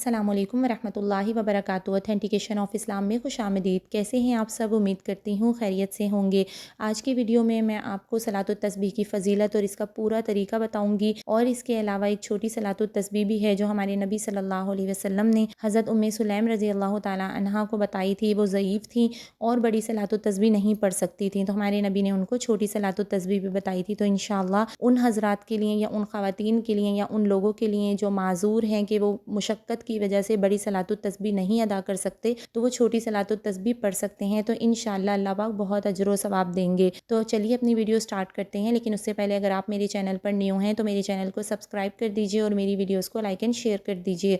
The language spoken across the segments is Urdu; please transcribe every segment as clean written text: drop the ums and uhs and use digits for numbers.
السلام علیکم ورحمۃ اللہ وبرکاتہ۔ اتھینٹیکیشن آف اسلام میں خوش آمدید۔ کیسے ہیں آپ سب؟ امید کرتی ہوں خیریت سے ہوں گے۔ آج کی ویڈیو میں آپ کو صلاۃ التسبیح کی فضیلت اور اس کا پورا طریقہ بتاؤں گی، اور اس کے علاوہ ایک چھوٹی صلاۃ التسبیح بھی ہے جو ہمارے نبی صلی اللہ علیہ وسلم نے حضرت ام سلیم رضی اللہ تعالیٰ عنہا کو بتائی تھی۔ وہ ضعیف تھیں اور بڑی صلاۃ التسبیح نہیں پڑھ سکتی تھیں، تو ہمارے نبی نے ان کو چھوٹی صلاۃ التسبیح بھی بتائی تھی۔ تو انشاءاللہ ان حضرات کے لیے یا ان خواتین کے لیے یا ان لوگوں کے لیے جو معذور ہیں کہ وہ مشقت کی وجہ سے بڑی صلاۃ التسبیح نہیں ادا کر سکتے، تو وہ چھوٹی صلاۃ التسبیح پڑھ سکتے ہیں، تو انشاءاللہ اللہ پاک بہت اجر و ثواب دیں گے۔ تو چلیے اپنی ویڈیو سٹارٹ کرتے ہیں، لیکن اس سے پہلے اگر آپ میرے چینل پر نیو ہیں تو میرے چینل کو سبسکرائب کر دیجئے اور میری ویڈیوز کو لائک اینڈ شیئر کر دیجئے،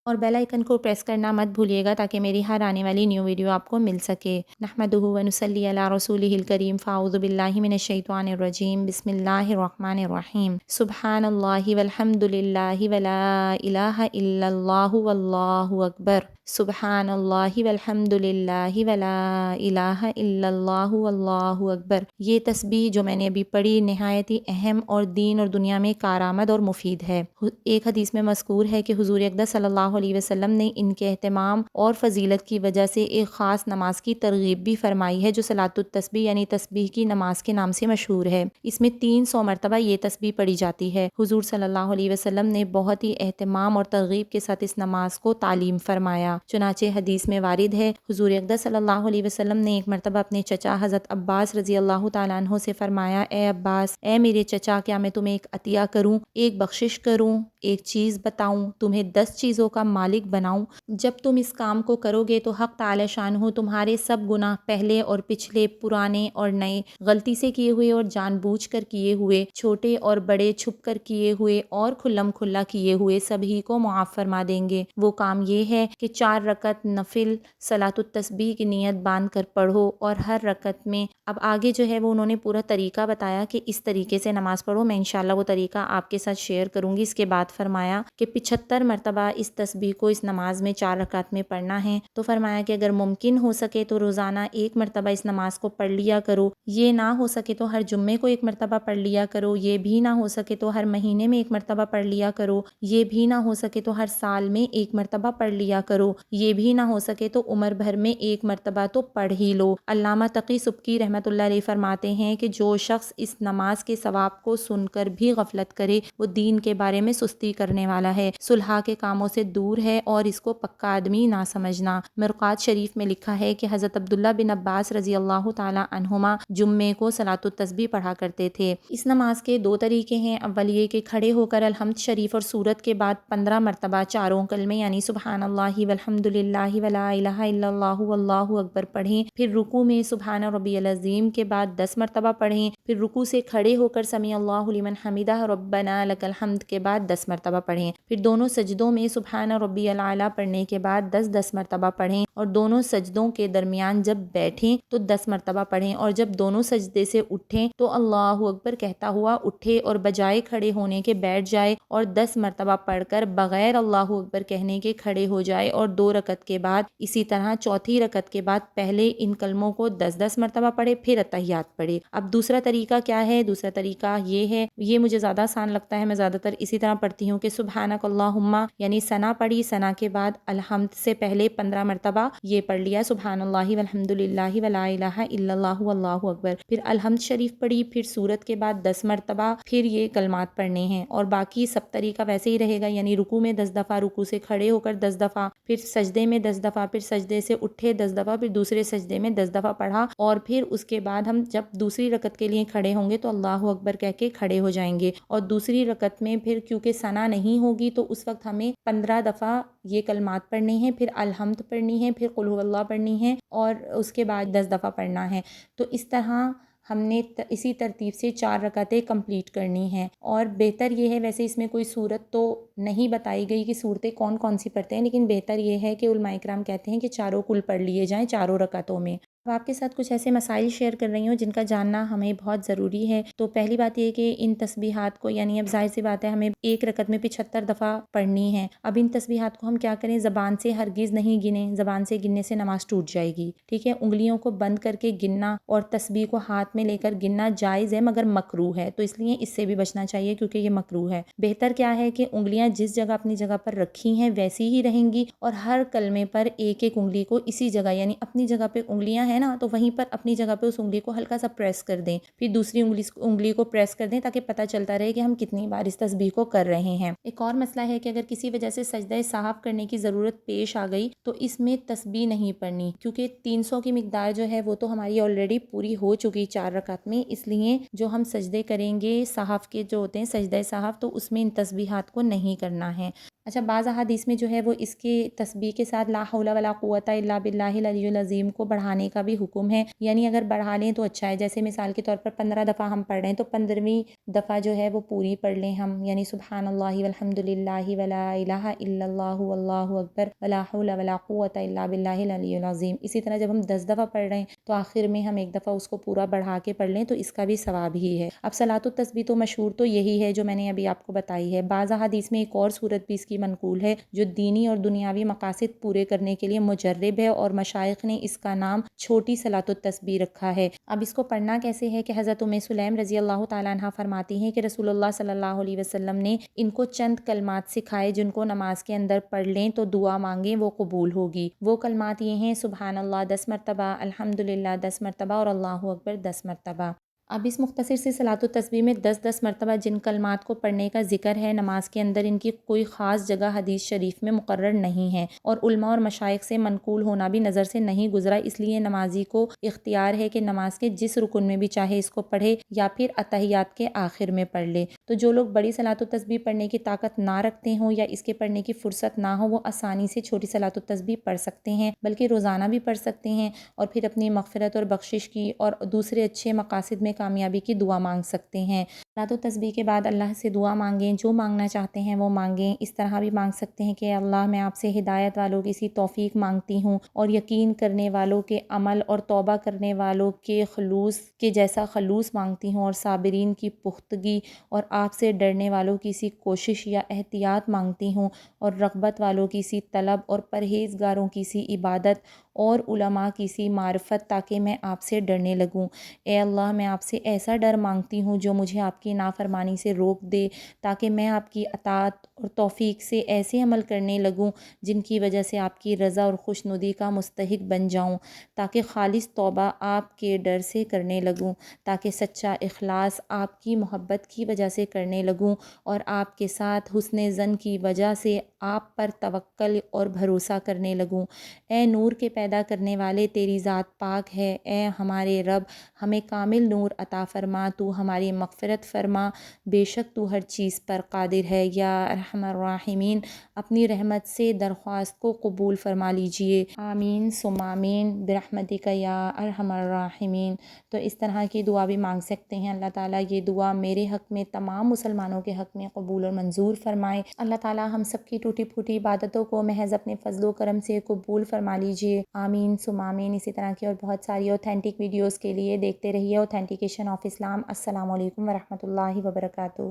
اور بیل آئیکن کو پریس کرنا مت بھولیے گا تاکہ میری ہر آنے والی نیو ویڈیو آپ کو مل سکے۔ نحمدہ و نصلی علی رسولہ الکریم، فاعوذ باللہ من الشیطان الرجیم، بسم اللہ الرحمن الرحیم، سبحان اللہ والحمد للہ ولا الہ الا اللہ واللہ اکبر، سبحان اللہ والحمد للہ ولا الہ الا اللہ واللہ اکبر۔ یہ تسبیح جو میں نے ابھی پڑھی نہایت ہی اہم اور دین اور دنیا میں کارآمد اور مفید ہے۔ ایک حدیث میں مذکور ہے کہ حضور اقدس صلی اللہ علیہ وسلم نے ان کے اہتمام اور فضیلت کی وجہ سے ایک خاص نماز کی ترغیب بھی فرمائی ہے جو صلاۃ التسبیح یعنی تسبیح کی نماز کے نام سے مشہور ہے۔ اس میں 300 مرتبہ یہ تسبیح پڑھی جاتی ہے۔ حضور صلی اللہ علیہ وسلم نے بہت ہی اہتمام اور ترغیب کے ساتھ اس نماز کو تعلیم فرمایا۔ چنانچہ حدیث میں وارد ہے، حضور اقدس صلی اللہ علیہ وسلم نے ایک مرتبہ اپنے چچا حضرت عباس رضی اللہ تعالیٰ عنہ سے فرمایا، اے عباس، اے میرے چچا، کیا میں تمہیں ایک عطیہ کروں، ایک بخشش کروں، ایک چیز بتاؤں، تمہیں 10 چیزوں کا مالک بناؤں؟ جب تم اس کام کو کرو گے تو حق تعالی شانہ تمہارے سب گناہ، پہلے اور پچھلے، پرانے اور نئے، غلطی سے کیے ہوئے اور جان بوجھ کر کیے ہوئے، چھوٹے اور بڑے، چھپ کر کیے ہوئے اور کھلم کھلا کیے ہوئے، سبھی کو معاف فرما دیں گے۔ وہ کام یہ ہے کہ 4 رکعت نفل صلاۃ التسبیح کی نیت باندھ کر پڑھو، اور ہر رکعت میں اب آگے جو ہے وہ انہوں نے پورا طریقہ بتایا کہ اس طریقے سے نماز پڑھو۔ میں انشاءاللہ وہ طریقہ آپ کے ساتھ شیئر کروں گی۔ اس کے بعد فرمایا کہ 75 مرتبہ اس تسبیح کو اس نماز میں 4 رکعت میں پڑھنا ہے۔ تو فرمایا کہ اگر ممکن ہو سکے تو روزانہ 1 مرتبہ اس نماز کو پڑھ لیا کرو، یہ نہ ہو سکے تو ہر جمعے کو 1 مرتبہ پڑھ لیا کرو، یہ بھی نہ ہو سکے تو ہر مہینے میں 1 مرتبہ پڑھ لیا کرو، یہ بھی نہ ہو سکے تو ہر سال میں 1 مرتبہ پڑھ لیا کرو، یہ بھی نہ ہو سکے تو عمر بھر میں 1 مرتبہ تو پڑھ ہی لو۔ علامہ تقی سبکی رحمۃ اللہ علیہ فرماتے ہیں کہ جو شخص اس نماز کے ثواب کو سن کر بھی غفلت کرے وہ دین کے بارے میں سستی کرنے والا ہے، صلح کے کاموں سے دور ہے اور اس کو پکا آدمی نہ سمجھنا۔ مرقات شریف میں لکھا ہے کہ حضرت عبداللہ بن عباس رضی اللہ تعالی عنہما جمعے کو صلاۃ التسبیح پڑھا کرتے تھے۔ اس نماز کے 2 طریقے ہیں۔ اول یہ کہ کھڑے ہو کر الحمد شریف اور سورت کے بعد 15 مرتبہ چاروں کلمے یعنی سبحان اللہ والحمد للہ ولا الہ الا اللہ واللہ اکبر پڑھیں، پھر رکوع میں سبحان ربی العظیم کے بعد 10 مرتبہ پڑھیں، پھر رکوع سے کھڑے ہو کر سمیع اللہ لمن حمدہ ربنا لک الحمد کے بعد 10 مرتبہ پڑھیں، پھر دونوں سجدوں میں سبحان ربی الاعلی پڑھنے کے بعد 10 مرتبہ پڑھیں، اور دونوں سجدوں کے درمیان جب بیٹھیں تو 10 مرتبہ پڑھیں، اور جب دونوں سجدے سے اٹھیں تو اللہ اکبر کہتا ہوا اٹھے، اور بجائے کھڑے ہونے کے بیٹھ جائے، اور 10 مرتبہ پڑھ کر بغیر اللہ اکبر کہنے کے کھڑے ہو جائے، اور 2 رکعت کے بعد اسی طرح چوتھی رکعت کے بعد پہلے ان کلموں کو 10 مرتبہ پڑھے، پھر اتحیات پڑھے۔ اب دوسرا طریقہ کیا ہے؟ دوسرا طریقہ یہ ہے، یہ مجھے زیادہ آسان لگتا ہے، میں زیادہ تر اسی طرح پڑھتی ہوں کہ سبحانک اللہم یعنی ثنا پڑھی، ثنا کے بعد الحمد سے پہلے 15 مرتبہ یہ پڑھ لیا سبحان اللہ والحمد للہ ولا الہ الا اللہ واللہ اکبر، پھر الحمد شریف پڑھی، پھر سورت کے بعد 10 مرتبہ پھر یہ کلمات پڑھنے ہیں، اور باقی سب طریقہ ویسے ہی رہے گا، یعنی رکوع میں 10 دفعہ، رکوع سے کھڑے ہو کر 10 دفعہ، پھر سجدے میں 10 دفعہ، پھر سجدے سے اٹھے 10 دفعہ، پھر دوسرے سجدے میں 10 دفعہ پڑھا، اور پھر اس کے بعد ہم جب دوسری رکعت کے لیے کھڑے ہوں گے تو اللہ اکبر کہہ کے کھڑے ہو جائیں گے، اور دوسری رکعت میں پھر کیونکہ ثنا نہیں ہوگی تو اس وقت ہمیں 15 دفعہ یہ کلمات پڑھنے ہیں، پھر الحمد پڑھنی ہے، پھر قل هو اللہ پڑھنی ہے، اور اس کے بعد 10 دفعہ پڑھنا ہے۔ تو اس طرح ہم نے اسی ترتیب سے 4 رکعتیں کمپلیٹ کرنی ہیں، اور بہتر یہ ہے، ویسے اس میں کوئی صورت تو نہیں بتائی گئی کہ صورتیں کون کون سی پڑھتے ہیں، لیکن بہتر یہ ہے کہ علماء کرام کہتے ہیں کہ چاروں کل پڑھ لیے جائیں چاروں رکعتوں میں۔ اب آپ کے ساتھ کچھ ایسے مسائل شیئر کر رہی ہوں جن کا جاننا ہمیں بہت ضروری ہے۔ تو پہلی بات یہ کہ ان تسبیحات کو یعنی اب ظاہر سی بات ہے ہمیں ایک رکعت میں 75 دفعہ پڑھنی ہے۔ اب ان تسبیحات کو ہم کیا کریں، زبان سے ہرگز نہیں گنیں، زبان سے گننے سے نماز ٹوٹ جائے گی، ٹھیک ہے۔ انگلیوں کو بند کر کے گننا اور تسبیح کو ہاتھ میں لے کر گننا جائز ہے مگر مکروہ ہے، تو اس لیے اس سے بھی بچنا چاہیے کیونکہ یہ مکروہ ہے۔ بہتر کیا ہے کہ انگلیاں جس جگہ اپنی جگہ پر رکھی ہیں ویسی ہی رہیں گی اور ہر کلمے پر ایک ایک انگلی کو اسی جگہ یعنی اپنی جگہ پہ انگلیاں ہیں نا تو وہیں پر اپنی جگہ پہ اس انگلی کو ہلکا سا پریس کر دیں، پھر دوسری انگلی کو پریس کر دیں تاکہ پتہ چلتا رہے کہ ہم کتنی بار اس تسبیح کو کر رہے ہیں۔ ایک اور مسئلہ ہے کہ اگر کسی وجہ سے سجدہ سہو کرنے کی ضرورت پیش آ گئی تو اس میں تسبیح نہیں پڑھنی، کیونکہ 300 کی مقدار جو ہے وہ تو ہماری آلریڈی پوری ہو چکی 4 رکعت میں، اس لیے جو ہم سجدے کریں گے سہو کے جو ہوتے ہیں سجدہ سہو، تو اس میں ان تسبیحات کو نہیں کرنا ہے۔ اچھا، بعض احادیث میں جو ہے وہ اس کے تسبیح کے ساتھ لا حول ولا قوت الا باللہ العلی العظیم کو بڑھانے کا بھی حکم ہے، یعنی اگر بڑھا لیں تو اچھا ہے۔ جیسے مثال کے طور پر 15 دفعہ ہم پڑھ رہے ہیں تو 15ویں دفعہ جو ہے وہ پوری پڑھ لیں ہم، یعنی سبحان اللہ والحمد للہ ولا الہ الا اللہ واللہ اکبر ولا حول ولا قوت الا باللہ العلی العظیم۔ اسی طرح جب ہم 10 دفعہ پڑھ رہے ہیں تو آخر میں ہم ایک دفعہ اس کو پورا بڑھا کے پڑھ لیں تو اس کا بھی ثواب ہی ہے۔ اب صلاۃ التسبیح تو مشہور تو یہی ہے جو میں نے ابھی آپ کو بتائی ہے۔ بعض احادیث میں ایک اور صورت بھی اس کی منقول ہے جو دینی اور دنیاوی مقاصد پورے کرنے کے لیے مجرب ہے اور مشائخ نے اس کا نام چھوٹی صلاۃ التسبیح رکھا ہے۔ اب اس کو پڑھنا کیسے ہے کہ حضرت سلیم رضی اللہ تعالیٰ عنہ فرماتی ہیں کہ رسول اللہ صلی اللہ علیہ وسلم نے ان کو چند کلمات سکھائے جن کو نماز کے اندر پڑھ لیں تو دعا مانگیں وہ قبول ہوگی۔ وہ کلمات یہ ہیں سبحان اللہ 10 مرتبہ، الحمدللہ 10 مرتبہ اور اللہ اکبر 10 مرتبہ۔ اب اس مختصر سی صلاۃ التسبیح میں 10 مرتبہ جن کلمات کو پڑھنے کا ذکر ہے نماز کے اندر، ان کی کوئی خاص جگہ حدیث شریف میں مقرر نہیں ہے اور علماء اور مشائخ سے منقول ہونا بھی نظر سے نہیں گزرا، اس لیے نمازی کو اختیار ہے کہ نماز کے جس رکن میں بھی چاہے اس کو پڑھے یا پھر اتحیات کے آخر میں پڑھ لے۔ تو جو لوگ بڑی صلاۃ التسبیح پڑھنے کی طاقت نہ رکھتے ہوں یا اس کے پڑھنے کی فرصت نہ ہو وہ آسانی سے چھوٹی صلاۃ التسبیح پڑھ سکتے ہیں، بلکہ روزانہ بھی پڑھ سکتے ہیں اور پھر اپنی مغفرت اور بخشش کی اور دوسرے اچھے مقاصد میں کامیابی کی دعا مانگ سکتے ہیں۔ صلاۃ التسبیح کے بعد اللہ سے دعا مانگیں، جو مانگنا چاہتے ہیں وہ مانگیں۔ اس طرح بھی مانگ سکتے ہیں کہ اللہ میں آپ سے ہدایت والوں کی سی توفیق مانگتی ہوں اور یقین کرنے والوں کے عمل اور توبہ کرنے والوں کے خلوص کے جیسا خلوص مانگتی ہوں اور صابرین کی پختگی اور آپ سے ڈرنے والوں کی سی کوشش یا احتیاط مانگتی ہوں اور رغبت والوں کی سی طلب اور پرہیزگاروں کی سی عبادت اور علماء کی سی معرفت تاکہ میں آپ سے ڈرنے لگوں۔ اے اللہ میں آپ سے ایسا ڈر مانگتی ہوں جو مجھے آپ کی نافرمانی سے روک دے تاکہ میں آپ کی اطاعت اور توفیق سے ایسے عمل کرنے لگوں جن کی وجہ سے آپ کی رضا اور خوشنودی کا مستحق بن جاؤں، تاکہ خالص توبہ آپ کے ڈر سے کرنے لگوں، تاکہ سچا اخلاص آپ کی محبت کی وجہ سے کرنے لگوں اور آپ کے ساتھ حسن ظن کی وجہ سے آپ پر توکل اور بھروسہ کرنے لگوں۔ اے نور کے پیدا کرنے والے تیری ذات پاک ہے، اے ہمارے رب ہمیں کامل نور عطا فرما، تو ہماری مغفرت فرما، بے شک تو ہر چیز پر قادر ہے۔ یا ارحم الراحمین اپنی رحمت سے درخواست کو قبول فرما لیجئے، آمین ثم آمین برحمتک یا ارحم الراحمین۔ تو اس طرح کی دعا بھی مانگ سکتے ہیں۔ اللہ تعالیٰ یہ دعا میرے حق میں تمام مسلمانوں کے حق میں قبول اور منظور فرمائے۔ اللہ تعالیٰ ہم سب کی ٹوٹی پھوٹی عبادتوں کو محض اپنے فضل و کرم سے قبول فرما لیجئے، آمین ثم آمین۔ اسی طرح کی اور بہت ساری اوتھینٹک ویڈیوز کے لیے دیکھتے رہیے اوتھینٹیکیشن آف اسلام۔ السلام علیکم ورحمۃ اللہ وبرکاتہ۔